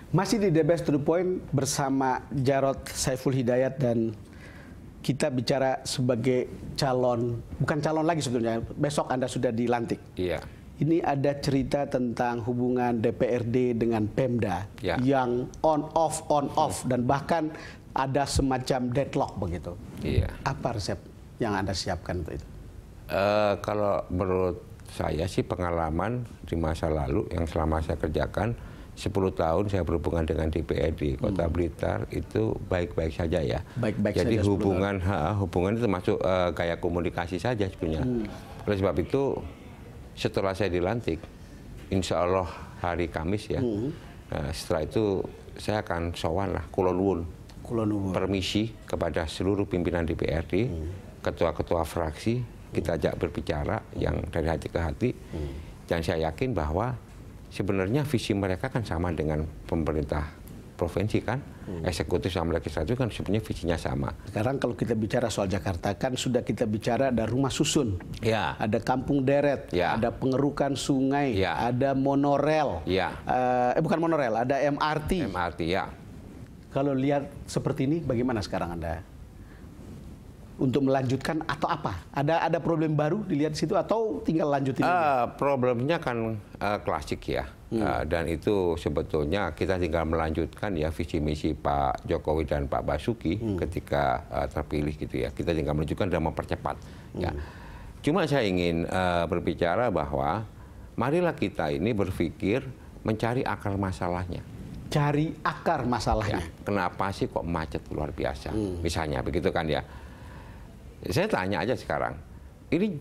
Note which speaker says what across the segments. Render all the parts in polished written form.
Speaker 1: Masih di The Best to the Point bersama Jarod Saiful Hidayat, dan kita bicara sebagai calon, bukan calon lagi sebetulnya, besok Anda sudah dilantik.
Speaker 2: Iya.
Speaker 1: Ini ada cerita tentang hubungan DPRD dengan Pemda yang on off dan bahkan ada semacam deadlock begitu.
Speaker 2: Iya.
Speaker 1: Apa resep yang Anda siapkan untuk itu?
Speaker 2: Kalau menurut saya sih pengalaman di masa lalu yang selama saya kerjakan 10 tahun saya berhubungan dengan DPRD Kota Blitar itu baik-baik saja ya.
Speaker 1: Baik-baik
Speaker 2: Jadi
Speaker 1: saja.
Speaker 2: hubungan itu termasuk gaya komunikasi saja sebenarnya. Oleh sebab itu setelah saya dilantik, insya Allah hari Kamis ya. Setelah itu saya akan sowan lah, kulon permisi kepada seluruh pimpinan DPRD, ketua-ketua fraksi, kita ajak berbicara yang dari hati ke hati. Dan saya yakin bahwa sebenarnya visi mereka kan sama dengan pemerintah provinsi kan, eksekutif sama legislatif kan sebenarnya visinya sama.
Speaker 1: Sekarang kalau kita bicara soal Jakarta kan sudah kita bicara ada rumah susun, ada kampung deret, ada pengerukan sungai, ada monorel, bukan monorel, ada MRT.
Speaker 2: MRT ya.
Speaker 1: Kalau lihat seperti ini, bagaimana sekarang Anda untuk melanjutkan atau apa? Ada problem baru dilihat di situ atau tinggal lanjutin?
Speaker 2: Problemnya kan klasik ya, dan itu sebetulnya kita tinggal melanjutkan ya visi misi Pak Jokowi dan Pak Basuki ketika terpilih gitu ya. Kita tinggal melanjutkan dan mempercepat. Ya. Cuma saya ingin berbicara bahwa marilah kita ini berpikir mencari akar masalahnya.
Speaker 1: Cari akar masalahnya.
Speaker 2: Ya, kenapa sih kok macet luar biasa? Misalnya begitu kan ya. Saya tanya aja sekarang, ini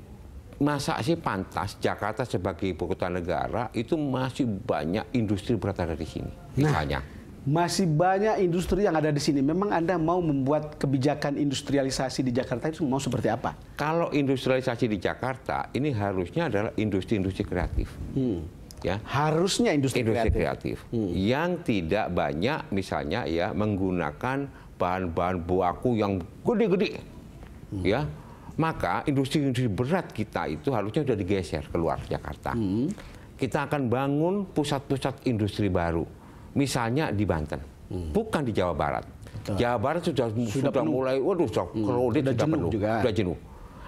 Speaker 2: masa sih pantas Jakarta sebagai ibu kota negara itu masih banyak industri berada di sini? Misalnya.
Speaker 1: Masih banyak industri yang ada di sini. Memang Anda mau membuat kebijakan industrialisasi di Jakarta itu mau seperti apa?
Speaker 2: Kalau industrialisasi di Jakarta ini harusnya adalah industri-industri kreatif. Ya, harusnya industri kreatif yang tidak banyak misalnya ya menggunakan bahan-bahan baku yang gede-gede. Ya, maka industri-industri berat kita itu harusnya sudah digeser keluar Jakarta. Kita akan bangun pusat-pusat industri baru, misalnya di Banten, bukan di Jawa Barat. Jawa Barat sudah mulai, sudah penuh, sudah jenuh.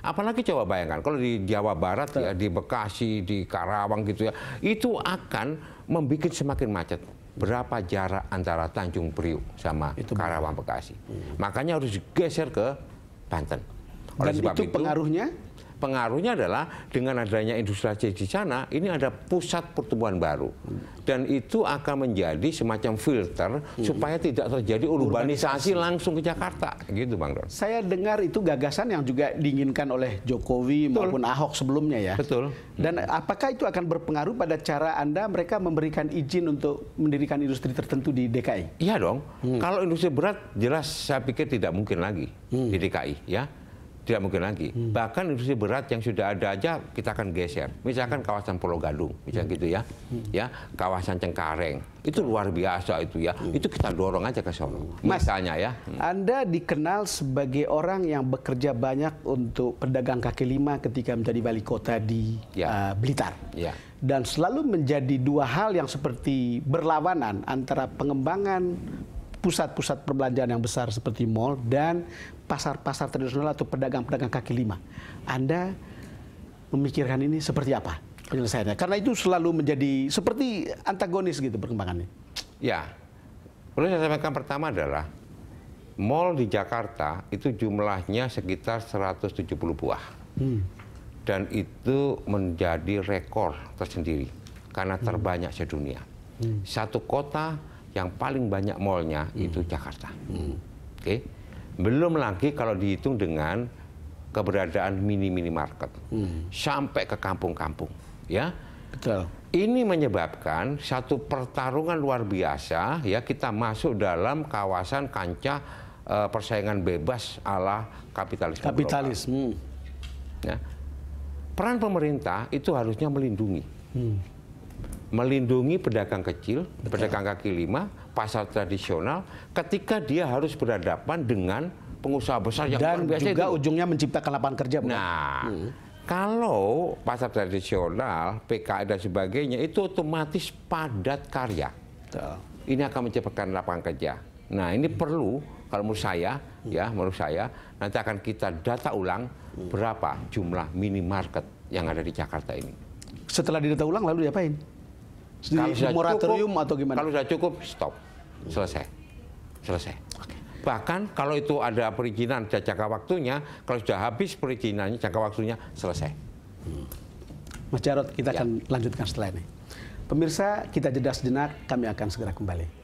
Speaker 2: Apalagi coba bayangkan kalau di Jawa Barat ya, di Bekasi, di Karawang gitu ya, itu akan membuat semakin macet. Berapa jarak antara Tanjung Priuk sama Karawang Bekasi? Makanya harus digeser ke Banten.
Speaker 1: Oleh sebab itu
Speaker 2: pengaruhnya adalah dengan adanya industrialisasi di sana, ini ada pusat pertumbuhan baru. Dan itu akan menjadi semacam filter supaya tidak terjadi urbanisasi langsung ke Jakarta. Gitu Bang Don.
Speaker 1: Saya dengar itu gagasan yang juga diinginkan oleh Jokowi maupun Ahok sebelumnya ya.
Speaker 2: Betul.
Speaker 1: Dan apakah itu akan berpengaruh pada cara Anda mereka memberikan izin untuk mendirikan industri tertentu di DKI?
Speaker 2: Iya dong. Kalau industri berat jelas saya pikir tidak mungkin lagi di DKI ya. Tidak mungkin lagi. Bahkan industri berat yang sudah ada aja kita akan geser. Misalkan kawasan Pulau Gadung, misalnya gitu ya. Ya, kawasan Cengkareng. Itu luar biasa itu ya. Itu kita dorong aja ke sana. Misalnya ya.
Speaker 1: Anda dikenal sebagai orang yang bekerja banyak untuk pedagang kaki lima ketika menjadi wali kota di Blitar. Dan selalu menjadi dua hal yang seperti berlawanan antara pengembangan pusat-pusat perbelanjaan yang besar seperti mal dan pasar-pasar tradisional atau pedagang-pedagang kaki lima. Anda memikirkan ini seperti apa penyelesaiannya? Karena itu selalu menjadi seperti antagonis gitu perkembangannya.
Speaker 2: Ya, perlu saya sampaikan pertama adalah mal di Jakarta itu jumlahnya sekitar 170 buah. Dan itu menjadi rekor tersendiri karena terbanyak sedunia. Satu kota yang paling banyak mallnya itu Jakarta. Oke. Belum lagi kalau dihitung dengan keberadaan mini-mini market. Sampai ke kampung-kampung. Ya.
Speaker 1: Betul.
Speaker 2: Ini menyebabkan satu pertarungan luar biasa. Ya, kita masuk dalam kawasan kancah persaingan bebas ala kapitalisme. Ya. Peran pemerintah itu harusnya melindungi. Melindungi pedagang kecil, pedagang kaki lima, pasar tradisional, ketika dia harus berhadapan dengan pengusaha besar yang luar biasa. Dan juga
Speaker 1: ujungnya menciptakan lapangan kerja.
Speaker 2: Nah, kalau pasar tradisional, PKI dan sebagainya, itu otomatis padat karya. ini akan menciptakan lapangan kerja. Nah, ini perlu, kalau menurut saya, nanti akan kita data ulang berapa jumlah minimarket yang ada di Jakarta ini.
Speaker 1: Setelah didata ulang lalu diapain?
Speaker 2: Kalau sudah
Speaker 1: moratorium
Speaker 2: cukup,
Speaker 1: atau gimana?
Speaker 2: Kalau sudah cukup, stop, selesai. Okay. Bahkan kalau itu ada perizinan, ada jangka waktunya, kalau sudah habis perizinannya, jangka waktunya, selesai.
Speaker 1: Mas Jarod, kita akan lanjutkan setelah ini. Pemirsa, kita jeda sejenak, kami akan segera kembali.